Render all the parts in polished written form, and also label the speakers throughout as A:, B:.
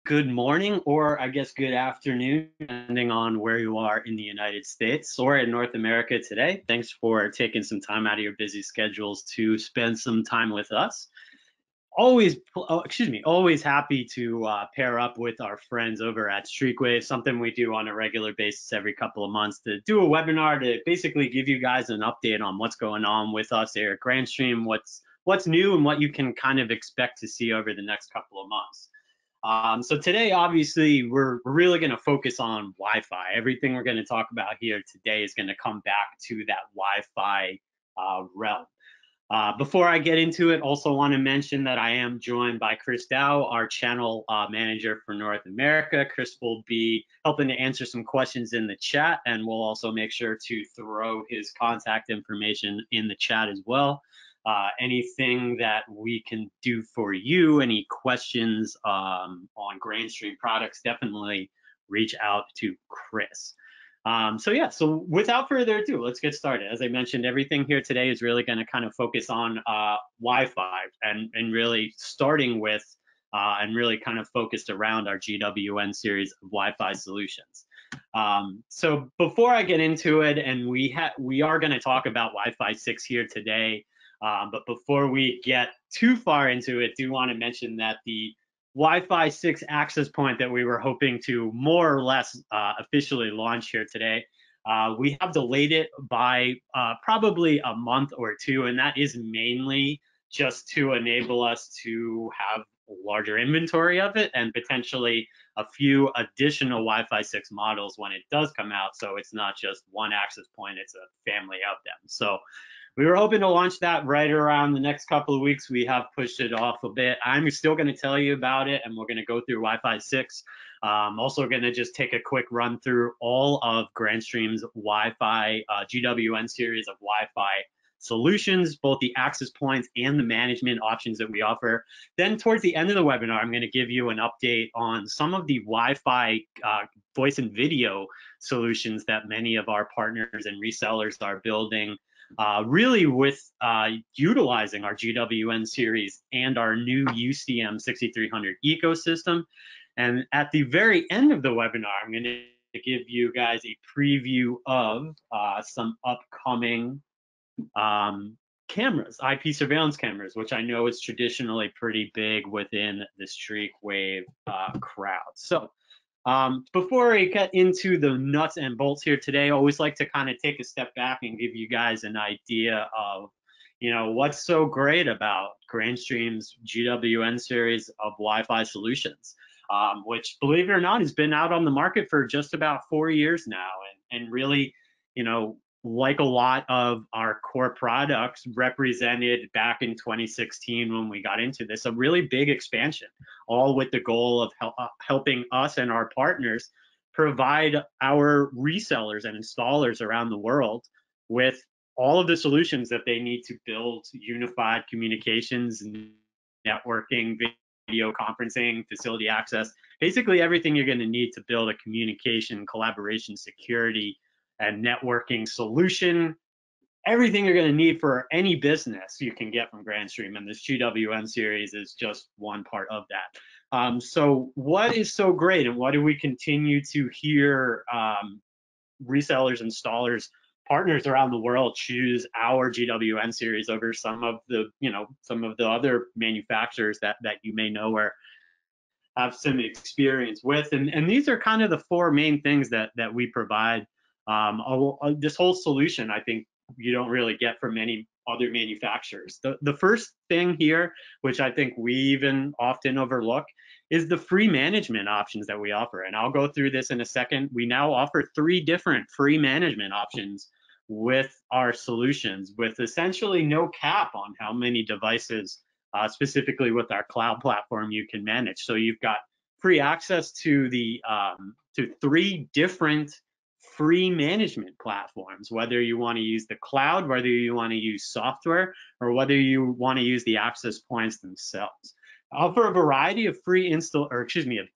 A: good morning, or I guess good afternoon, depending on where you are in the United States or in North America today. Thanks for taking some time out of your busy schedules to spend some time with us. Always happy to pair up with our friends over at Streakwave, something we do on a regular basis every couple of months, to do a webinar to basically give you guys an update on what's going on with us here at Grandstream, what's new and what you can kind of expect to see over the next couple of months. So today, obviously, we're really going to focus on Wi-Fi. Everything we're going to talk about here today is going to come back to that Wi-Fi realm. Before I get into it, also want to mention that I am joined by Chris Dow, our channel manager for North America. Chris will be helping to answer some questions in the chat, and we'll also make sure to throw his contact information in the chat as well. Anything that we can do for you, any questions on Grandstream products, definitely reach out to Chris. So without further ado, let's get started. As I mentioned, everything here today is really going to kind of focus on Wi-Fi and really starting with and really kind of focused around our GWN series of Wi-Fi solutions. So before I get into it, and we are going to talk about Wi-Fi 6 here today. But before we get too far into it, do want to mention that the Wi-Fi 6 access point that we were hoping to more or less officially launch here today, we have delayed it by probably a month or two, and that is mainly just to enable us to have a larger inventory of it and potentially a few additional Wi-Fi 6 models when it does come out, so it's not just one access point, it's a family of them. So we were hoping to launch that right around the next couple of weeks. We have pushed it off a bit. I'm still going to tell you about it, and we're going to go through Wi-Fi 6. Also going to just take a quick run through all of Grandstream's Wi-Fi GWN series of Wi-Fi solutions, both the access points and the management options that we offer. Then towards the end of the webinar, I'm going to give you an update on some of the Wi-Fi voice and video solutions that many of our partners and resellers are building, really with utilizing our GWN series and our new UCM 6300 ecosystem. And at the very end of the webinar, I'm going to give you guys a preview of some upcoming cameras, IP surveillance cameras, which I know is traditionally pretty big within the Streakwave crowd. So before I get into the nuts and bolts here today, I always like to kind of take a step back and give you guys an idea of, what's so great about Grandstream's GWN series of Wi-Fi solutions, which, believe it or not, has been out on the market for just about 4 years now, and really, like a lot of our core products represented back in 2016 when we got into this, a really big expansion, all with the goal of helping us and our partners provide our resellers and installers around the world with all of the solutions that they need to build unified communications, networking, video conferencing, facility access, basically everything you're going to need to build a communication, collaboration, security, and networking solution. Everything you're going to need for any business you can get from Grandstream, and this GWN series is just one part of that. So what is so great, and what do we continue to hear resellers, installers, partners around the world choose our GWN series over some of the other manufacturers that you may know or have some experience with? And these are kind of the four main things that we provide. This whole solution, I think, you don't really get from many other manufacturers. The first thing here, which I think we even often overlook, is the free management options that we offer. And I'll go through this in a second. We now offer 3 different free management options with our solutions, with essentially no cap on how many devices, specifically with our cloud platform, you can manage. So you've got free access to the to 3 different free management platforms, whether you want to use the cloud, whether you want to use software, or whether you want to use the access points themselves. Offer a variety of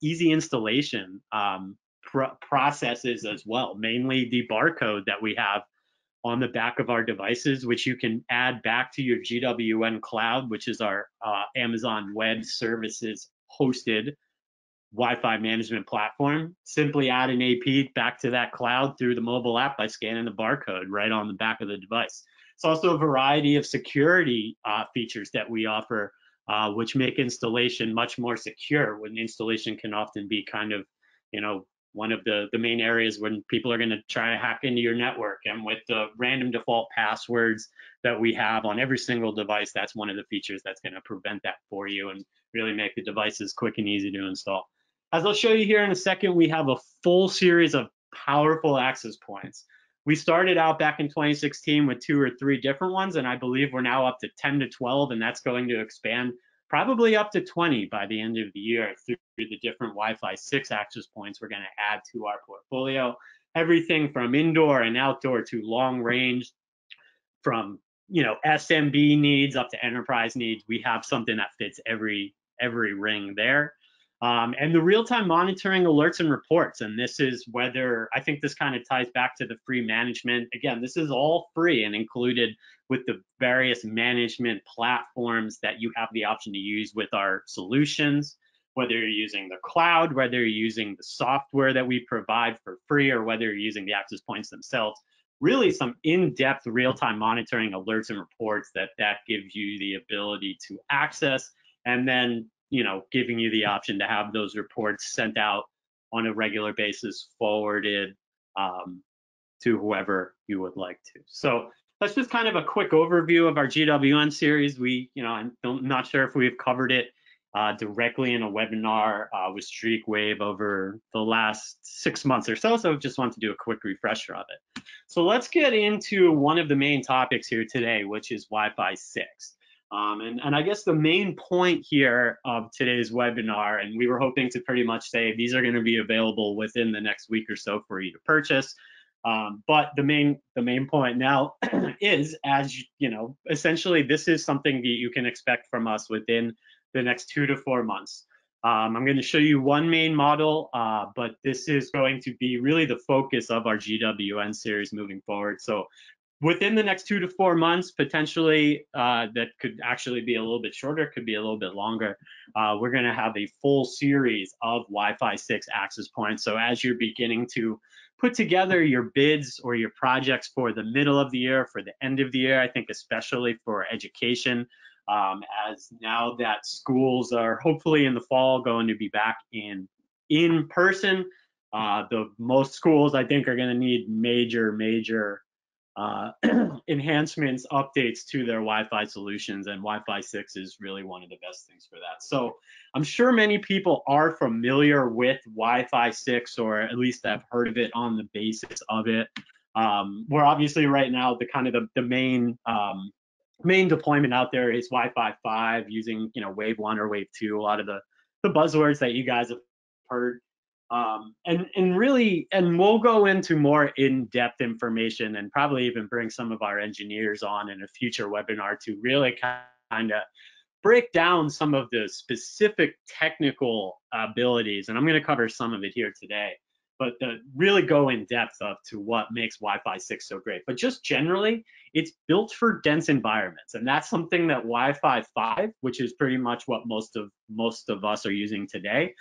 A: easy installation processes as well, mainly the barcode that we have on the back of our devices, which you can add back to your GWN cloud, which is our Amazon Web Services hosted Wi-Fi management platform. Simply add an AP back to that cloud through the mobile app by scanning the barcode right on the back of the device. It's also a variety of security features that we offer, which make installation much more secure. When installation can often be kind of, one of the main areas when people are going to try to hack into your network. And with the random default passwords that we have on every single device, that's one of the features that's going to prevent that for you and really make the devices quick and easy to install. As I'll show you here in a second, we have a full series of powerful access points. We started out back in 2016 with 2 or 3 different ones, and I believe we're now up to 10 to 12, and that's going to expand probably up to 20 by the end of the year through the different Wi-Fi 6 access points we're going to add to our portfolio. Everything from indoor and outdoor to long range, from SMB needs up to enterprise needs. We have something that fits every ring there. And the real-time monitoring alerts and reports. And this is whether, I think this kind of ties back to the free management. Again, this is all free and included with the various management platforms that you have the option to use with our solutions, whether you're using the cloud, whether you're using the software that we provide for free, or whether you're using the access points themselves. Really some in-depth real-time monitoring alerts and reports that gives you the ability to access, and then giving you the option to have those reports sent out on a regular basis, forwarded to whoever you would like to. So that's just kind of a quick overview of our GWN series. I'm not sure if we've covered it directly in a webinar with Streakwave over the last 6 months or so. So just want to do a quick refresher of it. So let's get into one of the main topics here today, which is Wi-Fi 6. And I guess the main point here of today's webinar, and we were hoping to pretty much say these are going to be available within the next week or so for you to purchase. But the main point now is, as essentially this is something that you can expect from us within the next 2 to 4 months. I'm going to show you one main model, but this is going to be really the focus of our GWN series moving forward. So within the next 2 to 4 months, potentially, that could actually be a little bit shorter, could be a little bit longer. We're going to have a full series of Wi-Fi 6 access points. So as you're beginning to put together your bids or your projects for the middle of the year, for the end of the year, I think especially for education, as now that schools are hopefully in the fall going to be back in person, the most schools I think are going to need major enhancements, updates to their Wi-Fi solutions, and Wi-Fi 6 is really one of the best things for that. So I'm sure many people are familiar with Wi-Fi 6, or at least have heard of it on the basis of it. We're obviously right now the main deployment out there is Wi-Fi 5 using wave 1 or wave 2, a lot of the buzzwords that you guys have heard. And we'll go into more in-depth information and probably even bring some of our engineers on in a future webinar to really kind of break down some of the specific technical abilities. And I'm going to cover some of it here today, but really go in depth to what makes Wi-Fi 6 so great. But just generally, it's built for dense environments, and that's something that Wi-Fi 5, which is pretty much what most of us are using today,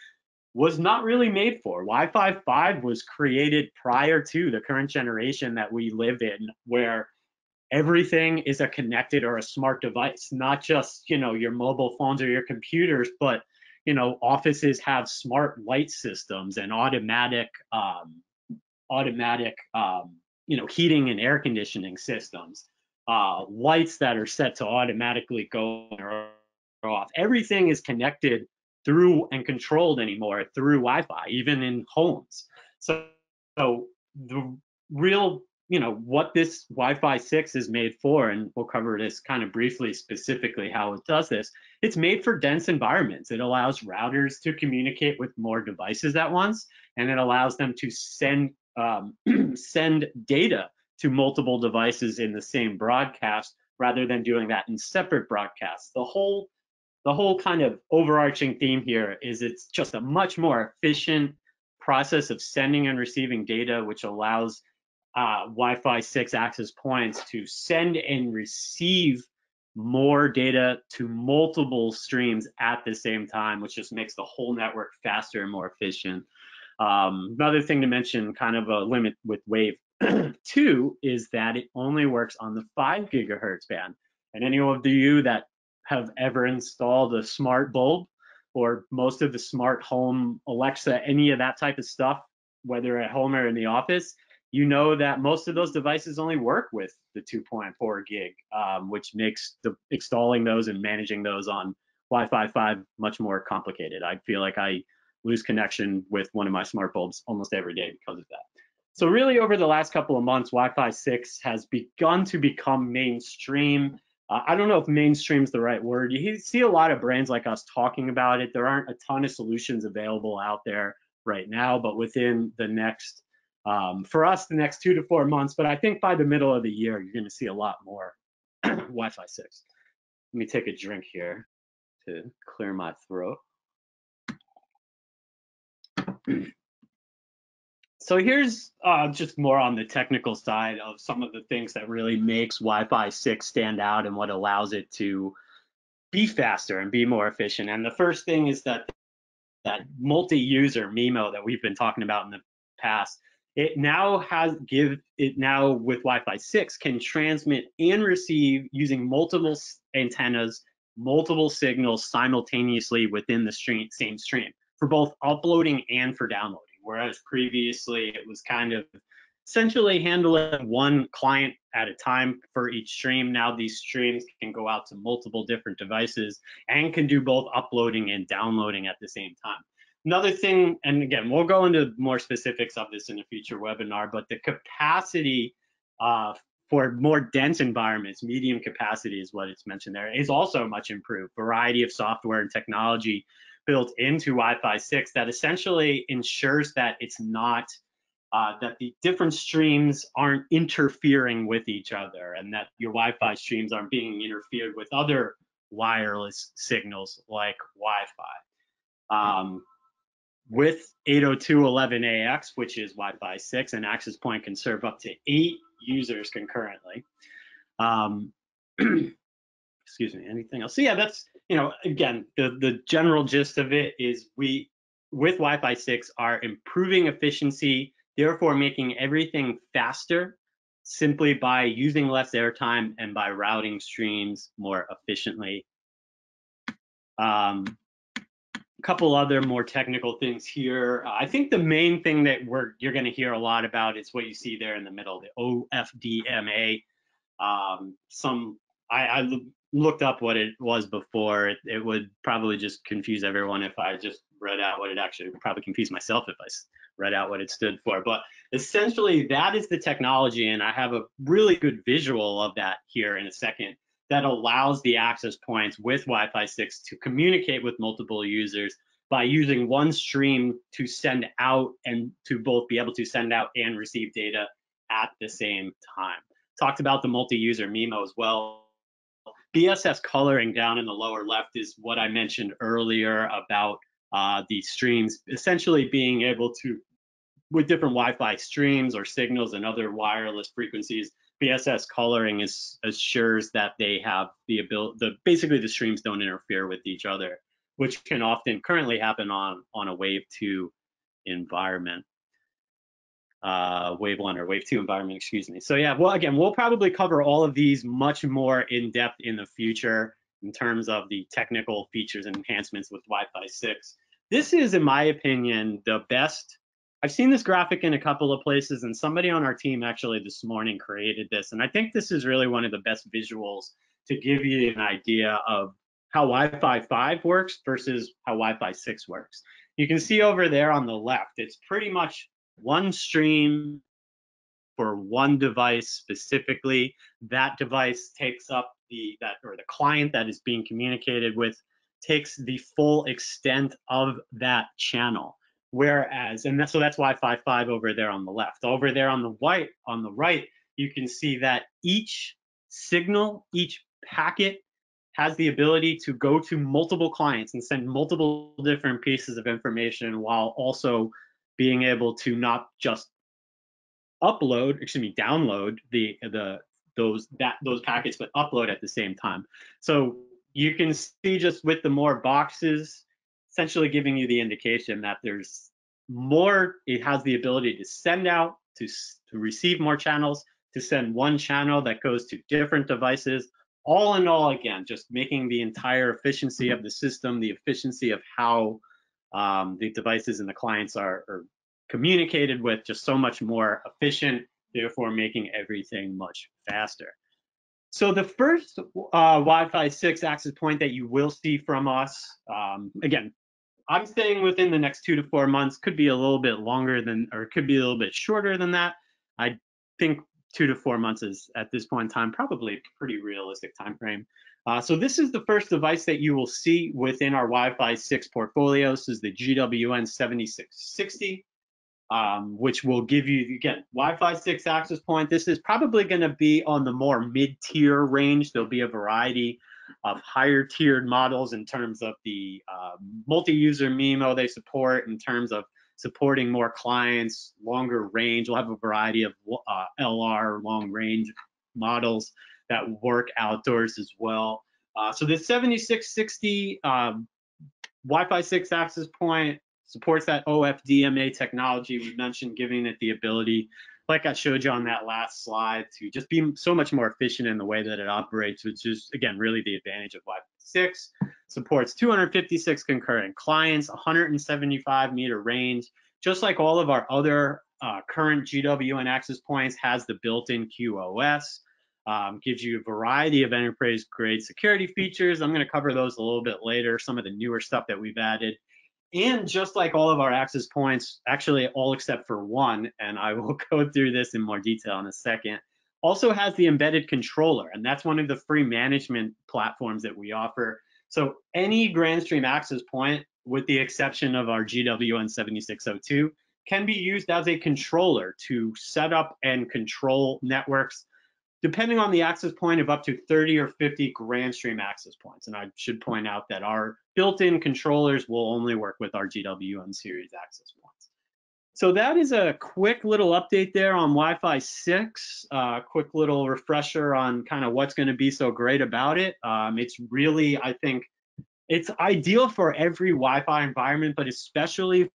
A: was not really made for. Wi-Fi 5 was created prior to the current generation that we live in, where everything is a connected or a smart device, not just your mobile phones or your computers, but offices have smart light systems and automatic heating and air conditioning systems, lights that are set to automatically go or off. Everything is connected through and controlled anymore through Wi-Fi, even in homes. So the real, what this Wi-Fi 6 is made for, and we'll cover this kind of briefly, specifically how it does this. It's made for dense environments. It allows routers to communicate with more devices at once, and it allows them to send data to multiple devices in the same broadcast, rather than doing that in separate broadcasts. The whole kind of overarching theme here is it's just a much more efficient process of sending and receiving data, which allows Wi-Fi 6 access points to send and receive more data to multiple streams at the same time, which just makes the whole network faster and more efficient. Another thing to mention, kind of a limit with Wave 2, is that it only works on the 5 gigahertz band. And any of you that have ever installed a smart bulb or most of the smart home, Alexa, any of that type of stuff, whether at home or in the office, you know that most of those devices only work with the 2.4 gig, which makes installing those and managing those on Wi-Fi 5 much more complicated. I feel like I lose connection with one of my smart bulbs almost every day because of that. So really over the last couple of months, Wi-Fi 6 has begun to become mainstream. I don't know if mainstream is the right word. You see a lot of brands like us talking about it. There aren't a ton of solutions available out there right now, but within the next, for us, the next 2 to 4 months, but I think by the middle of the year, you're going to see a lot more Wi-Fi 6. Let me take a drink here to clear my throat. So here's just more on the technical side of some of the things that really makes Wi-Fi 6 stand out and what allows it to be faster and be more efficient. And the first thing is that multi-user MIMO that we've been talking about in the past, it now with Wi-Fi 6 can transmit and receive using multiple antennas, multiple signals simultaneously within the same stream for both uploading and for downloading. Whereas previously it was kind of essentially handling one client at a time for each stream. Now these streams can go out to multiple different devices and can do both uploading and downloading at the same time. Another thing, and again, we'll go into more specifics of this in a future webinar, but the capacity for more dense environments, medium capacity is what it's mentioned there, is also much improved. Variety of software and technology built into Wi-Fi 6 that essentially ensures that it's not, that the different streams aren't interfering with each other and that your Wi-Fi streams aren't being interfered with other wireless signals like Wi-Fi. With 802.11ax, which is Wi-Fi 6, an access point can serve up to 8 users concurrently. Excuse me, anything else? So yeah, that's, again, the general gist of it is we, with Wi-Fi 6, are improving efficiency, therefore making everything faster simply by using less airtime and by routing streams more efficiently. A couple other more technical things here. I think the main thing that you're going to hear a lot about is what you see there in the middle, the OFMA. I looked up what it was before. It would probably just confuse everyone if I just read out what it actually would probably confuse myself if I read out what it stood for. But essentially, that is the technology, and I have a really good visual of that here in a second, that allows the access points with Wi-Fi 6 to communicate with multiple users by using one stream to send out and to both be able to send out and receive data at the same time. Talked about the multi-user MIMO as well. BSS coloring down in the lower left is what I mentioned earlier about the streams essentially being able to, with different Wi-Fi streams or signals and other wireless frequencies, BSS coloring assures that they have the ability, basically the streams don't interfere with each other, which can often currently happen on a Wave 2 environment. Wave 1 or Wave 2 environment, excuse me. So yeah, well, again, we'll probably cover all of these much more in depth in the future in terms of the technical features and enhancements with Wi-Fi 6. This is, in my opinion, the best. I've seen this graphic in a couple of places, and somebody on our team actually this morning created this. And I think this is really one of the best visuals to give you an idea of how Wi-Fi 5 works versus how Wi-Fi 6 works. You can see over there on the left, it's pretty much one stream for one device specifically. That device takes up the client that is being communicated with takes the full extent of that channel. Whereas, and so that's Wi-Fi 5 over there on the left. Over there on the right, you can see that each signal, each packet has the ability to go to multiple clients and send multiple different pieces of information while also being able to not just download the those packets, but upload at the same time. So you can see just with the more boxes, essentially giving you the indication that there's more. It has the ability to send out, to receive more channels, to send one channel that goes to different devices. All in all, again, just making the entire efficiency of the system, the efficiency of how the devices and the clients are communicated with, just so much more efficient, therefore making everything much faster. So the first Wi-Fi 6 access point that you will see from us, again, I'm saying within the next 2 to 4 months, could be a little bit longer than, or could be a little bit shorter than that. I think 2 to 4 months is, at this point in time, probably a pretty realistic time frame. So this is the first device that you will see within our Wi-Fi 6 portfolio. This is the GWN 7660. Which will give you, again, Wi-Fi 6 access point. This is probably going to be on the more mid-tier range. There'll be a variety of higher tiered models in terms of the multi-user MIMO they support, in terms of supporting more clients, longer range. We'll have a variety of LR, long range models that work outdoors as well. So the 7660 Wi-Fi 6 access point supports that OFDMA technology we mentioned, giving it the ability, like I showed you on that last slide, to just be so much more efficient in the way that it operates, which is, again, really the advantage of Wi-Fi 6. Supports 256 concurrent clients, 175 meter range. Just like all of our other current GWN access points, has the built-in QoS. Gives you a variety of enterprise-grade security features. I'm going to cover those a little bit later, some of the newer stuff that we've added. And just like all of our access points, actually all except for one, and I will go through this in more detail in a second, also has the embedded controller, and that's one of the free management platforms that we offer. So any Grandstream access point, with the exception of our GWN 7602, can be used as a controller to set up and control networks, depending on the access point, of up to 30 or 50 Grandstream access points. And I should point out that our built-in controllers will only work with our Gwn Series access points. So that is a quick little update there on Wi-Fi 6, quick little refresher on kind of what's going to be so great about it. It's really, I think, it's ideal for every Wi-Fi environment, but especially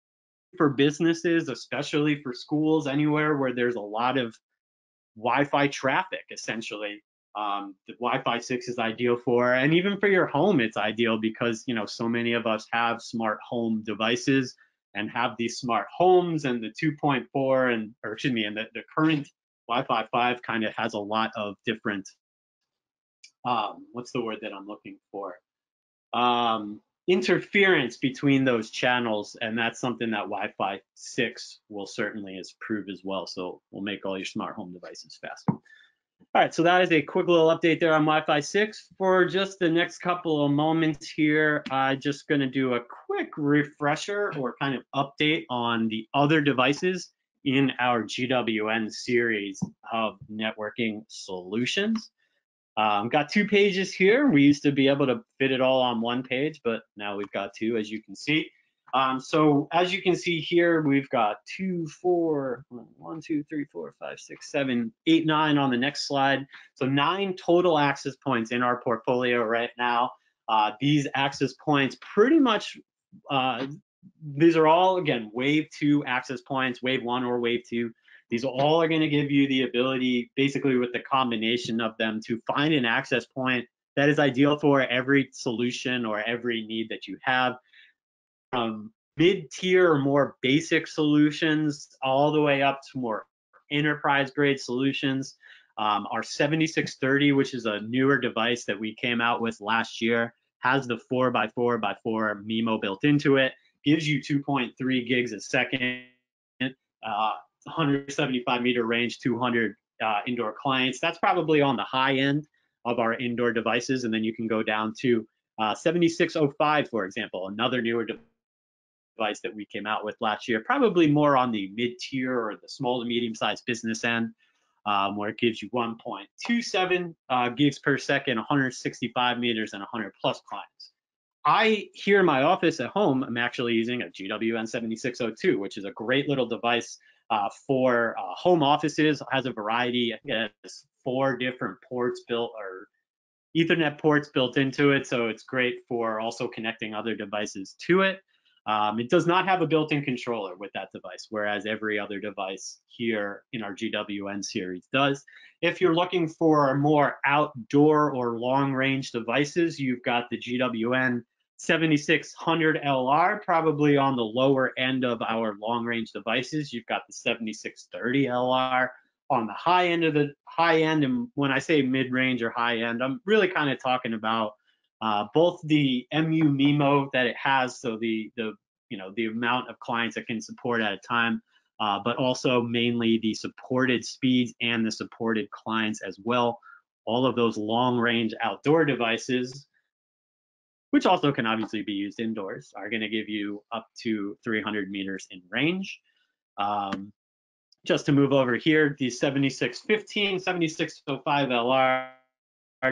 A: for businesses, especially for schools, anywhere where there's a lot of Wi-Fi traffic, essentially. The Wi-Fi 6 is ideal for, and even for your home, it's ideal because, you know, so many of us have smart home devices and have these smart homes, and the 2.4 and, or excuse me, and the current Wi-Fi 5 kind of has a lot of different, what's the word that I'm looking for? Interference between those channels, and that's something that Wi-Fi 6 will certainly improve as well. So we'll make all your smart home devices faster. All right, so that is a quick little update there on Wi-Fi 6. For just the next couple of moments here, I'm just going to do a quick refresher or kind of update on the other devices in our GWN series of networking solutions. Got 2 pages here. We used to be able to fit it all on 1 page, but now we've got 2, as you can see. So as you can see here, we've got 1, 2, 3, 4, 5, 6, 7, 8, 9 on the next slide. So 9 total access points in our portfolio right now. These access points pretty much, these are all, again, wave 2 access points, wave 1 or wave 2. These all are going to give you the ability, basically with the combination of them, to find an access point that is ideal for every solution or every need that you have. Mid-tier or more basic solutions all the way up to more enterprise-grade solutions. Our 7630, which is a newer device that we came out with last year, has the 4x4x4 MIMO built into it, gives you 2.3 gigs a second, 175 meter range, 200 indoor clients. That's probably on the high end of our indoor devices. And then you can go down to 7605, for example, another newer device that we came out with last year, probably more on the mid-tier or the small to medium-sized business end, where it gives you 1.27 gigs per second, 165 meters, and 100 plus clients. I, here in my office at home, I'm actually using a GWN 7602, which is a great little device for home offices. It has a variety, I think it has 4 different ports built, or Ethernet ports built into it, so it's great for also connecting other devices to it. It does not have a built-in controller with that device, whereas every other device here in our GWN series does. If you're looking for more outdoor or long-range devices, you've got the GWN 7600 LR, probably on the lower end of our long-range devices. You've got the 7630 LR on the high end. And when I say mid-range or high end, I'm really kind of talking about both the MU-MIMO that it has, so the amount of clients it can support at a time, but also mainly the supported speeds and the supported clients as well. All of those long-range outdoor devices, which also can obviously be used indoors, are going to give you up to 300 meters in range. Just to move over here, the 7615, 7605 LR,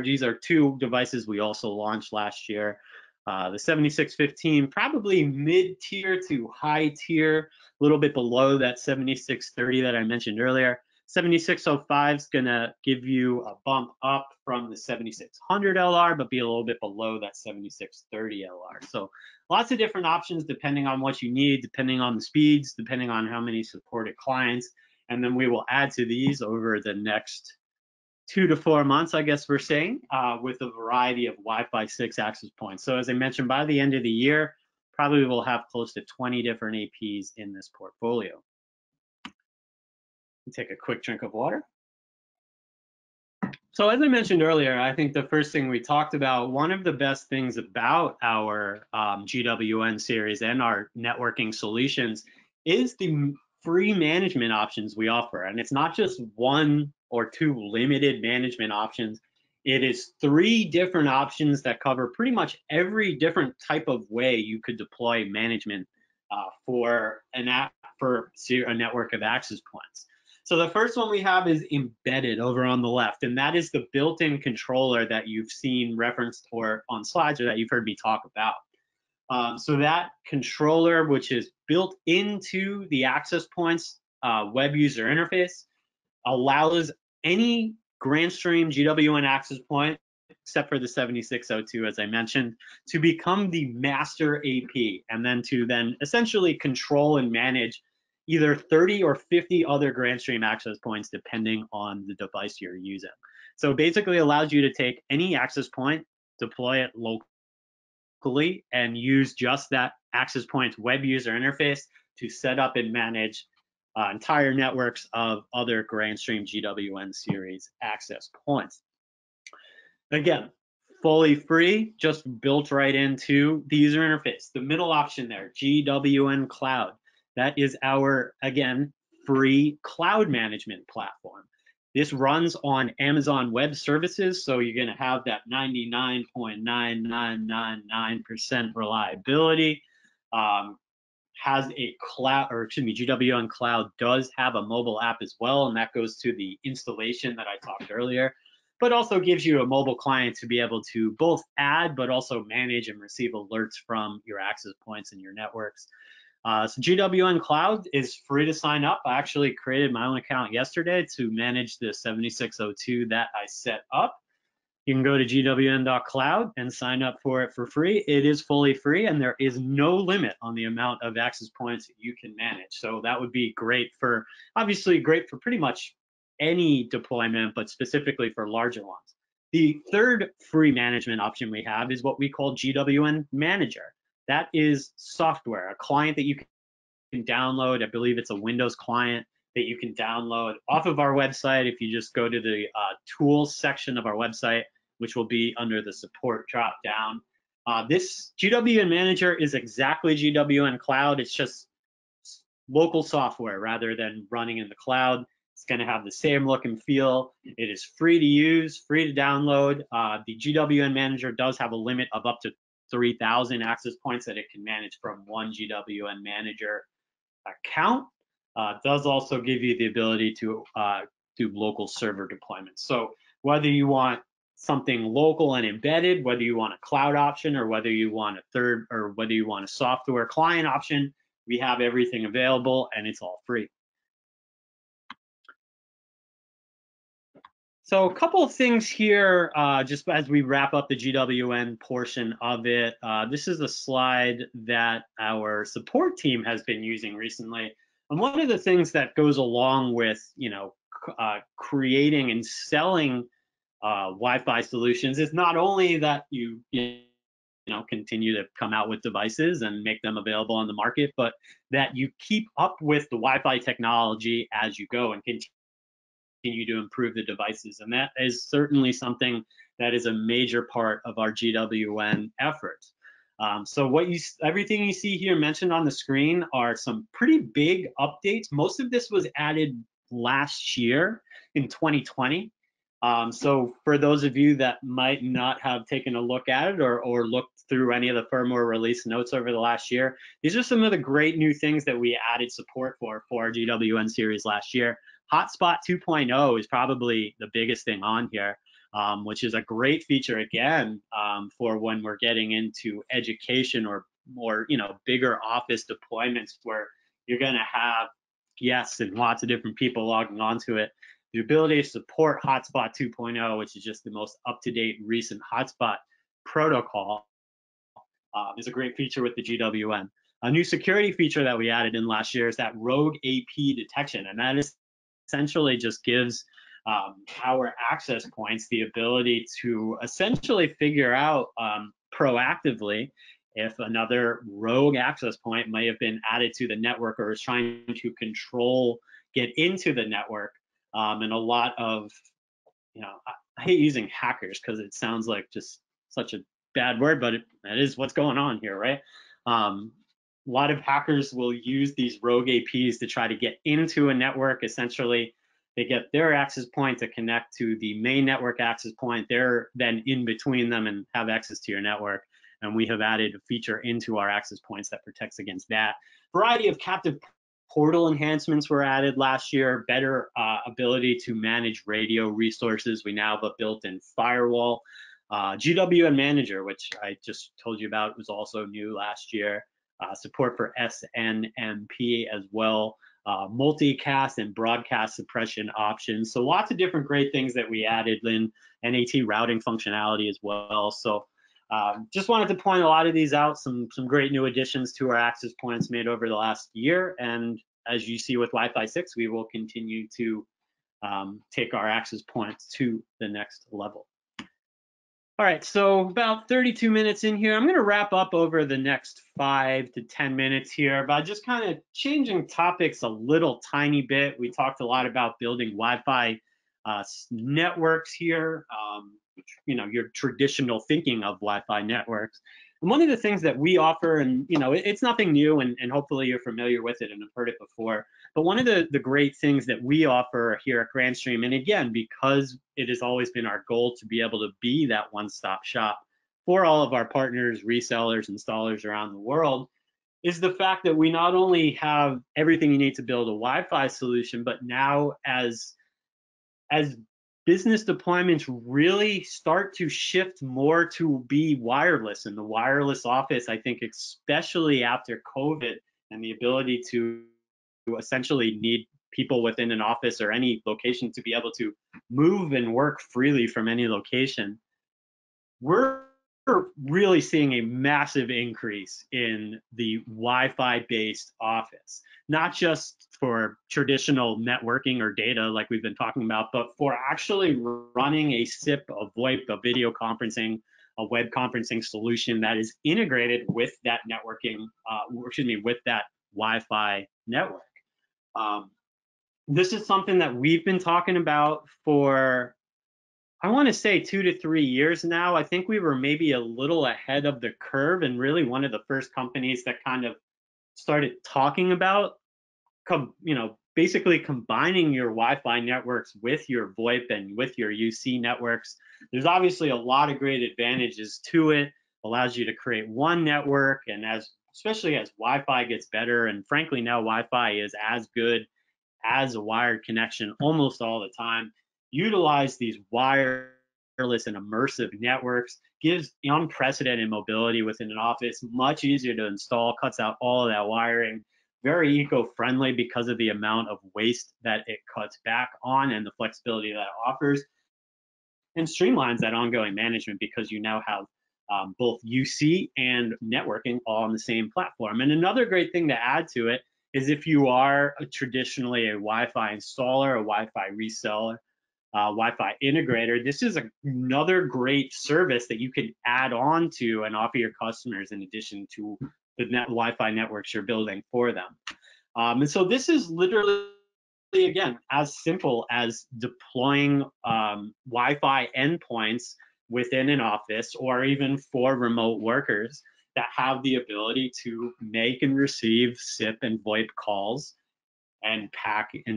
A: these are 2 devices we also launched last year. The 7615, probably mid-tier to high-tier, a little bit below that 7630 that I mentioned earlier. 7605 is going to give you a bump up from the 7600 LR, but be a little bit below that 7630 LR. So lots of different options depending on what you need, depending on the speeds, depending on how many supported clients. And then we will add to these over the next 2 to 4 months, I guess we're saying, with a variety of Wi-Fi 6 access points. So as I mentioned, by the end of the year, probably we'll have close to 20 different APs in this portfolio. Take a quick drink of water. So as I mentioned earlier, I think the first thing we talked about, one of the best things about our GWN series and our networking solutions is the free management options we offer. And it's not just 1 or 2 limited management options. It is 3 different options that cover pretty much every different type of way you could deploy management for a network of access points. So the first one we have is embedded over on the left, and that is the built-in controller that you've seen referenced or on slides, or that you've heard me talk about. So that controller, which is built into the access points web user interface, allows any Grandstream GWN access point, except for the 7602, as I mentioned, to become the master AP, and then to essentially control and manage either 30 or 50 other Grandstream access points, depending on the device you're using. So basically allows you to take any access point, deploy it locally, and use just that access point's web user interface to set up and manage entire networks of other Grandstream GWN series access points. Again, fully free, just built right into the user interface. The middle option there, GWN Cloud. That is our, again, free cloud management platform. This runs on Amazon Web Services, so you're going to have that 99.9999% reliability. Has a cloud, or excuse me, GWN Cloud does have a mobile app as well, and that goes to the installation that I talked earlier, but also gives you a mobile client to be able to both add, but also manage and receive alerts from your access points and your networks. So GWN Cloud is free to sign up. I actually created my own account yesterday to manage the 7602 that I set up. You can go to gwn.cloud and sign up for it for free. It is fully free, and there is no limit on the amount of access points you can manage. So that would be great for, obviously great for pretty much any deployment, but specifically for larger ones. The third free management option we have is what we call GWN Manager. That is software, a client that you can download. I believe it's a Windows client that you can download off of our website. If you just go to the tools section of our website, which will be under the support drop down. This GWN Manager is exactly GWN Cloud. It's just local software rather than running in the cloud. It's going to have the same look and feel. It is free to use, free to download. The GWN Manager does have a limit of up to 3,000 access points that it can manage from one GWN Manager account. Does also give you the ability to do local server deployments. So whether you want something local and embedded, whether you want a cloud option, or whether you want a software client option, we have everything available, and it's all free. So a couple of things here, just as we wrap up the GWN portion of it. This is a slide that our support team has been using recently. And one of the things that goes along with, creating and selling Wi-Fi solutions is not only that you continue to come out with devices and make them available on the market, but that you keep up with the Wi-Fi technology as you go and continue to improve the devices. And that is certainly something that is a major part of our GWN efforts. So everything you see here mentioned on the screen are some pretty big updates. Most of this was added last year in 2020. So for those of you that might not have taken a look at it or looked through any of the firmware release notes over the last year, these are some of the great new things that we added support for our GWN series last year. Hotspot 2.0 is probably the biggest thing on here, which is a great feature again for when we're getting into education or more, bigger office deployments where you're going to have guests and lots of different people logging onto it. The ability to support Hotspot 2.0, which is just the most up-to-date recent hotspot protocol, is a great feature with the GWN. A new security feature that we added in last year is that rogue AP detection, and that is essentially just gives our access points the ability to essentially figure out proactively if another rogue access point may have been added to the network or is trying to get into the network. And a lot of, I hate using hackers because it sounds like just such a bad word, but that is what's going on here, right? A lot of hackers will use these rogue APs to try to get into a network. Essentially, they get their access point to connect to the main network access point. They're then in between them and have access to your network. And we have added a feature into our access points that protects against that. Variety of captive portal enhancements were added last year, better ability to manage radio resources. We now have a built-in firewall. GWN Manager, which I just told you about, was also new last year. Support for SNMP as well. Multicast and broadcast suppression options. So lots of different great things that we added in NAT routing functionality as well. So just wanted to point a lot of these out, some great new additions to our access points made over the last year. And as you see with Wi-Fi 6, we will continue to take our access points to the next level. All right, so about 32 minutes in here. I'm going to wrap up over the next 5 to 10 minutes here by just kind of changing topics a little tiny bit. We talked a lot about building Wi-Fi networks here, your traditional thinking of Wi-Fi networks. And one of the things that we offer, and it's nothing new, and hopefully you're familiar with it and have heard it before, but one of the great things that we offer here at Grandstream, and again, because it has always been our goal to be able to be that one-stop shop for all of our partners, resellers, installers around the world, is the fact that we not only have everything you need to build a Wi-Fi solution, but now as business deployments really start to shift more to be wireless, in the wireless office, I think especially after COVID and the ability to essentially need people within an office or any location to be able to move and work freely from any location, we're really seeing a massive increase in the Wi-Fi based office, not just for traditional networking or data like we've been talking about, but for actually running a SIP, a VoIP, a video conferencing, a web conferencing solution that is integrated with that networking, with that Wi-Fi network. This is something that we've been talking about for, I want to say 2 to 3 years now. I think we were maybe a little ahead of the curve and really one of the first companies that kind of started talking about, basically combining your Wi-Fi networks with your VoIP and with your UC networks. There's obviously a lot of great advantages to it. Allows you to create one network, and especially as Wi-Fi gets better, and frankly now Wi-Fi is as good as a wired connection almost all the time. Utilize these wireless and immersive networks, gives unprecedented mobility within an office, much easier to install, cuts out all of that wiring, very eco-friendly because of the amount of waste that it cuts back on and the flexibility that it offers. and streamlines that ongoing management because you now have both UC and networking all on the same platform. And another great thing to add to it is if you are traditionally a Wi-Fi installer, a Wi-Fi reseller, Wi-Fi integrator, this is another great service that you can add on to and offer your customers in addition to the Wi-Fi networks you're building for them. And so this is literally, again, as simple as deploying Wi-Fi endpoints within an office or even for remote workers that have the ability to make and receive SIP and VoIP calls and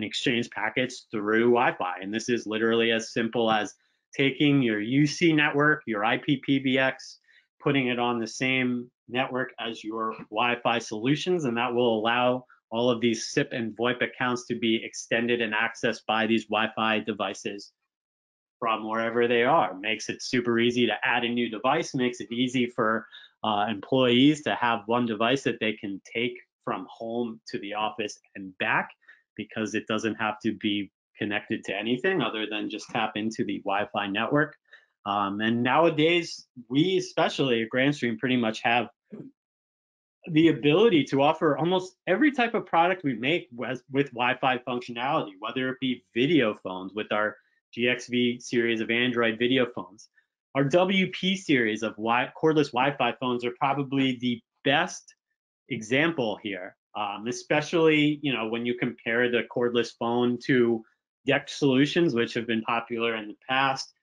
A: exchange packets through Wi-Fi. And this is literally as simple as taking your UC network, your IP PBX, putting it on the same network as your Wi-Fi solutions, and that will allow all of these SIP and VoIP accounts to be extended and accessed by these Wi-Fi devices from wherever they are. Makes it super easy to add a new device, makes it easy for employees to have one device that they can take from home to the office and back, because it doesn't have to be connected to anything other than just tap into the Wi-Fi network. And nowadays, we especially at Grandstream pretty much have the ability to offer almost every type of product we make with Wi-Fi functionality, whether it be video phones with our Gwn series of Android video phones. Our WP series of cordless Wi-Fi phones are probably the best example here, especially when you compare the cordless phone to DECT solutions, which have been popular in the past.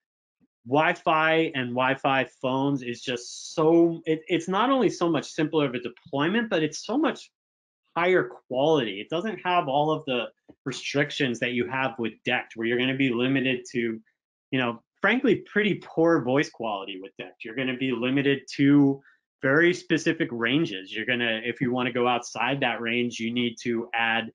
A: Wi-Fi and Wi-Fi phones is just it's not only so much simpler of a deployment, but it's so much higher quality. It doesn't have all of the restrictions that you have with DECT, where you're going to be limited to, frankly, pretty poor voice quality with DECT. You're going to be limited to very specific ranges. If you want to go outside that range, you need to add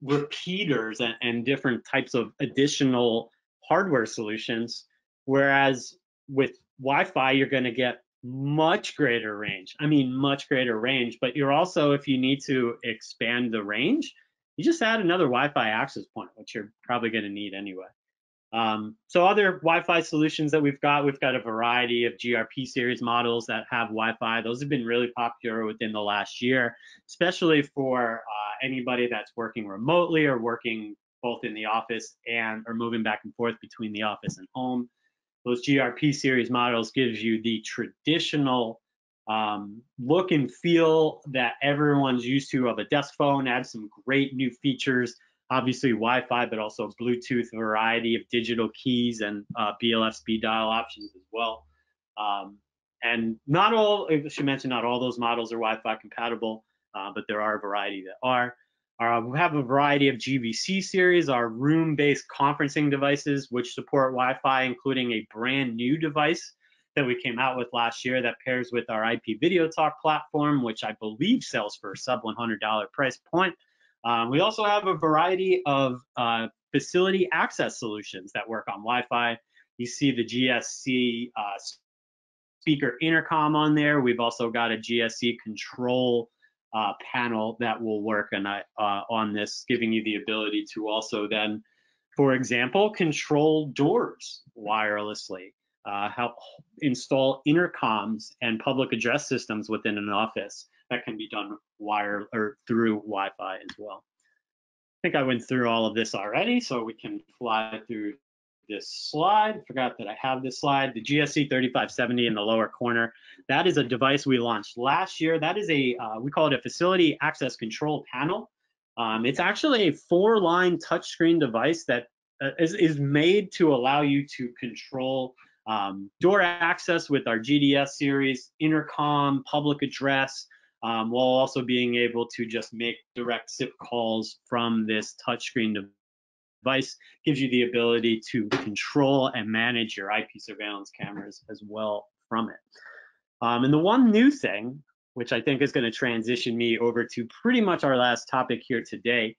A: repeaters and different types of additional hardware solutions. Whereas with Wi-Fi, you're going to get much greater range. I mean, much greater range, but you're also, if you need to expand the range, you just add another Wi-Fi access point, which you're probably going to need anyway. So other Wi-Fi solutions that we've got a variety of GRP series models that have Wi-Fi. Those have been really popular within the last year, especially for anybody that's working remotely or working both in the office or moving back and forth between the office and home. Those GRP series models gives you the traditional look and feel that everyone's used to of a desk phone, adds some great new features. Obviously Wi-Fi, but also Bluetooth, variety of digital keys and BLF speed dial options as well. And I should mention, not all those models are Wi-Fi compatible, but there are a variety that are. We have a variety of GVC series, our room-based conferencing devices, which support Wi-Fi, including a brand new device that we came out with last year that pairs with our IP Video Talk platform, which I believe sells for a sub $100 price point. We also have a variety of facility access solutions that work on Wi-Fi. You see the GSC speaker intercom on there. We've also got a GSC control panel that will work on this, giving you the ability to also then, for example, control doors wirelessly, help install intercoms and public address systems within an office. That can be done through Wi-Fi as well. I think I went through all of this already, so we can fly through this slide. Forgot that I have this slide. The GSC 3570 in the lower corner, that is a device we launched last year. That is we call it a facility access control panel. It's actually a 4-line touchscreen device that is made to allow you to control door access with our GDS series, intercom, public address, while also being able to just make direct SIP calls from this touchscreen device. Gives you the ability to control and manage your IP surveillance cameras as well from it. And the one new thing, which I think is going to transition me over to pretty much our last topic here today,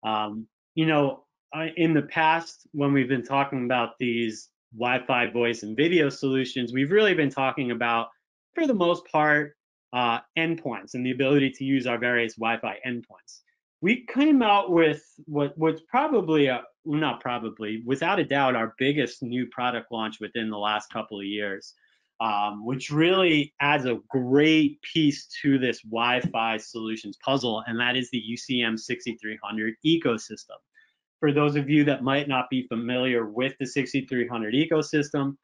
A: in the past, when we've been talking about these Wi-Fi voice and video solutions, we've really been talking about, for the most part, endpoints and the ability to use our various Wi-Fi endpoints. We came out with what's probably not probably, without a doubt, our biggest new product launch within the last couple of years, which really adds a great piece to this Wi-Fi solutions puzzle, and that is the UCM 6300 ecosystem. For those of you that might not be familiar with the 6300 ecosystem,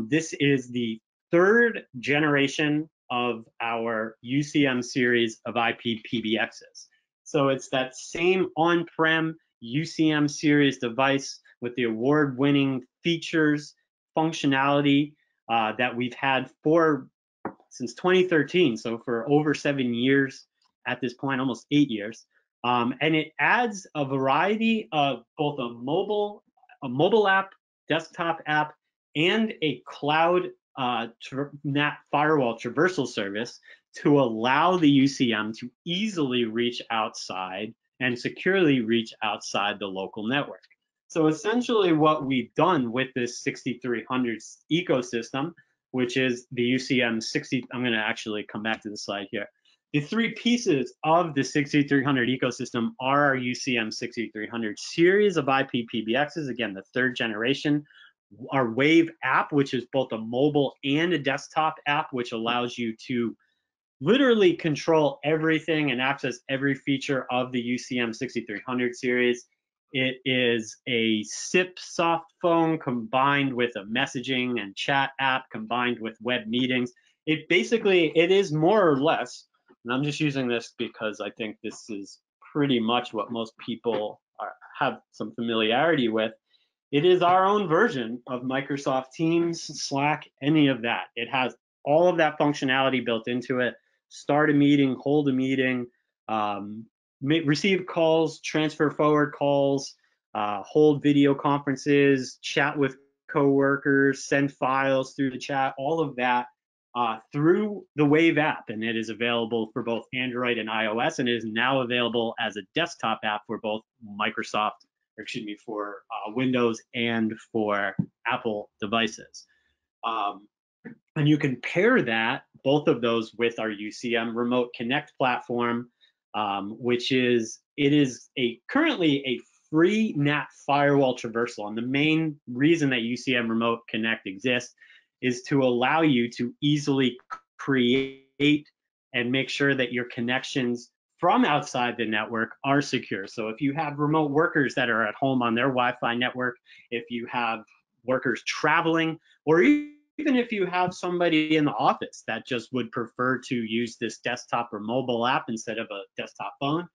A: this is the third generation of our UCM series of IP PBXs. So it's that same on-prem UCM series device with the award-winning features, functionality that we've had since 2013, so for over 7 years at this point, almost 8 years. And it adds a variety of both a mobile app, desktop app, and a cloud NAT firewall traversal service to allow the UCM to easily reach outside and securely reach outside the local network. So essentially what we've done with this 6300 ecosystem, which is the UCM 60, I'm going to actually come back to the slide here. The three pieces of the 6300 ecosystem are our UCM 6300 series of IP PBXs, again, the third generation. Our Wave app, which is both a mobile and a desktop app, which allows you to literally control everything and access every feature of the UCM 6300 series. It is a SIP soft phone combined with a messaging and chat app combined with web meetings. It is more or less, and I'm just using this because I think this is pretty much what most people have some familiarity with. It is our own version of Microsoft Teams, Slack, any of that. It has all of that functionality built into it. Start a meeting, hold a meeting, receive calls, transfer forward calls, hold video conferences, chat with coworkers, send files through the chat, all of that through the Wave app. And it is available for both Android and iOS, and it is now available as a desktop app for both for Windows and for Apple devices. And you can pair both of those with our UCM Remote Connect platform, which is currently a free NAT firewall traversal. And the main reason that UCM Remote Connect exists is to allow you to easily create and make sure that your connections from outside the network are secure. So if you have remote workers that are at home on their Wi-Fi network, if you have workers traveling, or even if you have somebody in the office that just would prefer to use this desktop or mobile app instead of a desktop phone,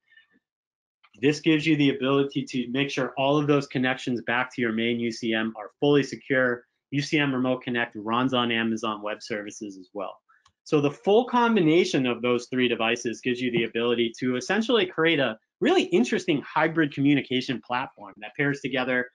A: this gives you the ability to make sure all of those connections back to your main UCM are fully secure. UCM Remote Connect runs on Amazon Web Services as well. So the full combination of those three devices gives you the ability to essentially create a really interesting hybrid communication platform that pairs together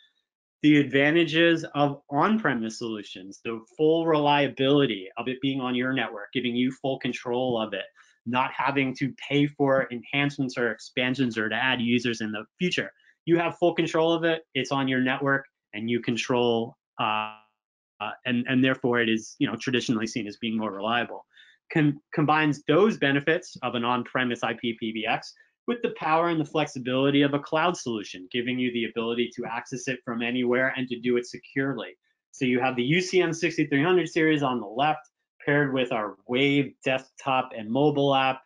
A: the advantages of on-premise solutions, the full reliability of it being on your network, giving you full control of it, not having to pay for enhancements or expansions or to add users in the future. You have full control of it, it's on your network, and you control, and therefore it is traditionally seen as being more reliable. Combines those benefits of an on-premise IP PBX with the power and the flexibility of a cloud solution, giving you the ability to access it from anywhere and to do it securely. So you have the UCM 6300 series on the left, paired with our Wave desktop and mobile app,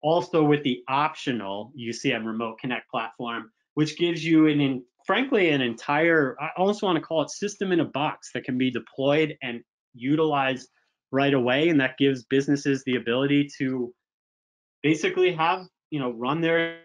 A: also with the optional UCM Remote Connect platform, which gives you frankly an entire, I also want to call it system in a box that can be deployed and utilized right away, and that gives businesses the ability to basically have run their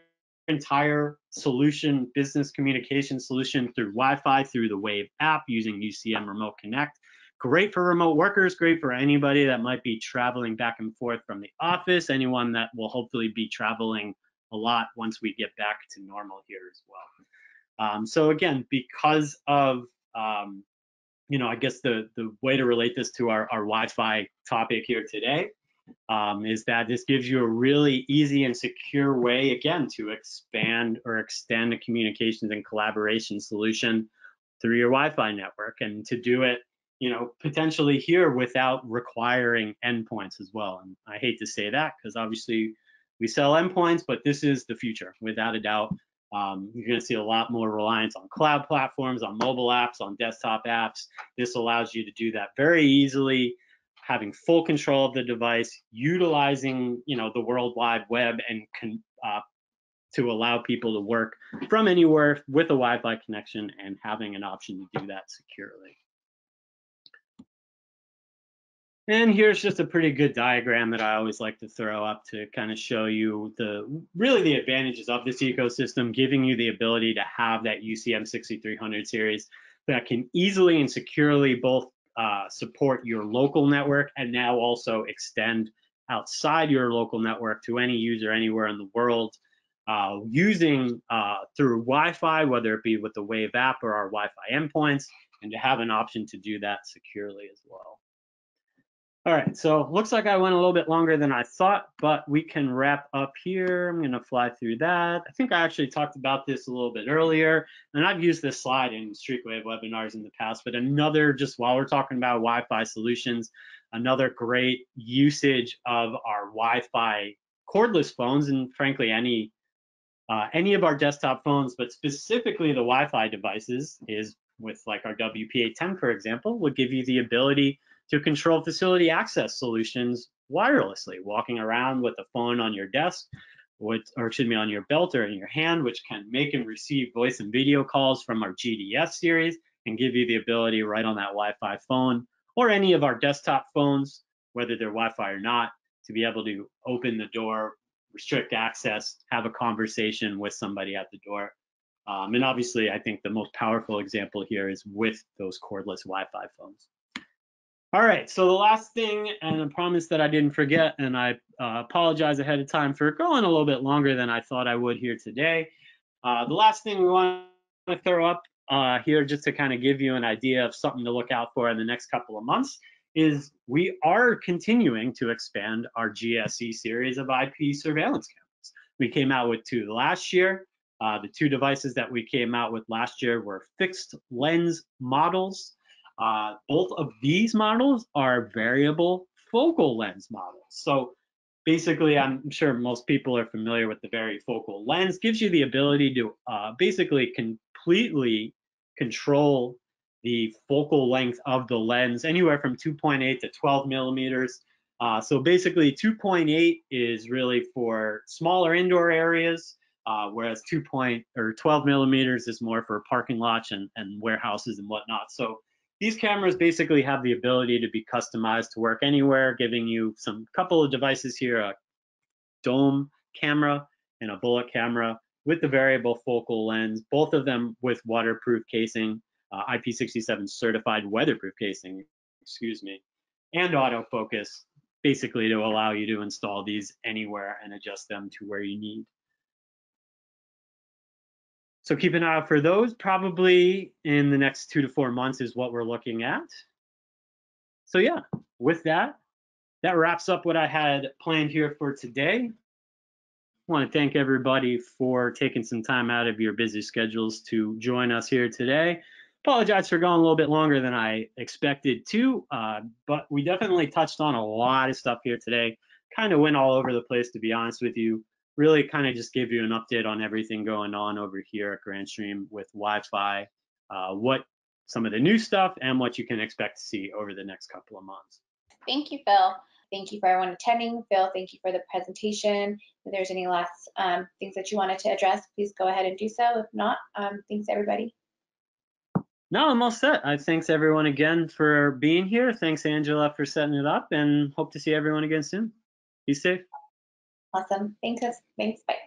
A: entire solution, business communication solution through Wi-Fi, through the Wave app using UCM Remote Connect. Great for remote workers, great for anybody that might be traveling back and forth from the office, anyone that will hopefully be traveling a lot once we get back to normal here as well. So again, because of I guess the way to relate this to our Wi-Fi topic here today is that this gives you a really easy and secure way, again, to expand or extend a communications and collaboration solution through your Wi-Fi network, and to do it, potentially here without requiring endpoints as well. And I hate to say that because obviously we sell endpoints, but this is the future, without a doubt. You're going to see a lot more reliance on cloud platforms, on mobile apps, on desktop apps. This allows you to do that very easily, having full control of the device, utilizing the World Wide Web, and to allow people to work from anywhere with a Wi-Fi connection, and having an option to do that securely. And here's just a pretty good diagram that I always like to throw up to kind of show you really the advantages of this ecosystem, giving you the ability to have that UCM 6300 series that can easily and securely both support your local network and now also extend outside your local network to any user anywhere in the world, using through Wi-Fi, whether it be with the Wave app or our Wi-Fi endpoints, and to have an option to do that securely as well. All right, so looks like I went a little bit longer than I thought, but we can wrap up here. I'm gonna fly through that. I think I actually talked about this a little bit earlier, and I've used this slide in Streetwave webinars in the past, but another, just while we're talking about Wi-Fi solutions, another great usage of our Wi-Fi cordless phones, and frankly, any of our desktop phones, but specifically the Wi-Fi devices, is with like our WP810, for example, would give you the ability to control facility access solutions wirelessly, walking around with a phone on your desk, on your belt or in your hand, which can make and receive voice and video calls from our GDS series and give you the ability right on that Wi-Fi phone or any of our desktop phones, whether they're Wi-Fi or not, to be able to open the door, restrict access, have a conversation with somebody at the door. And obviously, I think the most powerful example here is with those cordless Wi-Fi phones. All right, so the last thing, and I promise that I didn't forget, and I apologize ahead of time for going a little bit longer than I thought I would here today. The last thing we want to throw up here, just to kind of give you an idea of something to look out for in the next couple of months, is we are continuing to expand our GSE series of IP surveillance cameras. We came out with 2 last year. The 2 devices that we came out with last year were fixed lens models. Both of these models are variable focal lens models. So basically, I'm sure most people are familiar with the varifocal lens. Gives you the ability to basically completely control the focal length of the lens, anywhere from 2.8 to 12 millimeters. So basically, 2.8 is really for smaller indoor areas, whereas 12 millimeters is more for parking lots and warehouses and whatnot. So these cameras basically have the ability to be customized to work anywhere, giving you couple of devices here, a dome camera and a bullet camera with the variable focal lens, both of them with waterproof casing, IP67 certified weatherproof casing, and autofocus, basically to allow you to install these anywhere and adjust them to where you need. So keep an eye out for those. Probably in the next 2 to 4 months is what we're looking at. So yeah, with that wraps up what I had planned here for today. I want to thank everybody for taking some time out of your busy schedules to join us here today. Apologize for going a little bit longer than I expected to, but we definitely touched on a lot of stuff here today. Kind of went all over the place, to be honest with you. Really kind of just give you an update on everything going on over here at Grandstream with Wi-Fi, what some of the new stuff and what you can expect to see over the next couple of months.
B: Thank you, Phil. Thank you for everyone attending. Phil, thank you for the presentation. If there's any last things that you wanted to address, please go ahead and do so. If not, thanks everybody.
A: No, I'm all set. Thanks everyone again for being here. Thanks, Angela, for setting it up, and hope to see everyone again soon. Be safe.
B: Awesome. Thanks. Bye.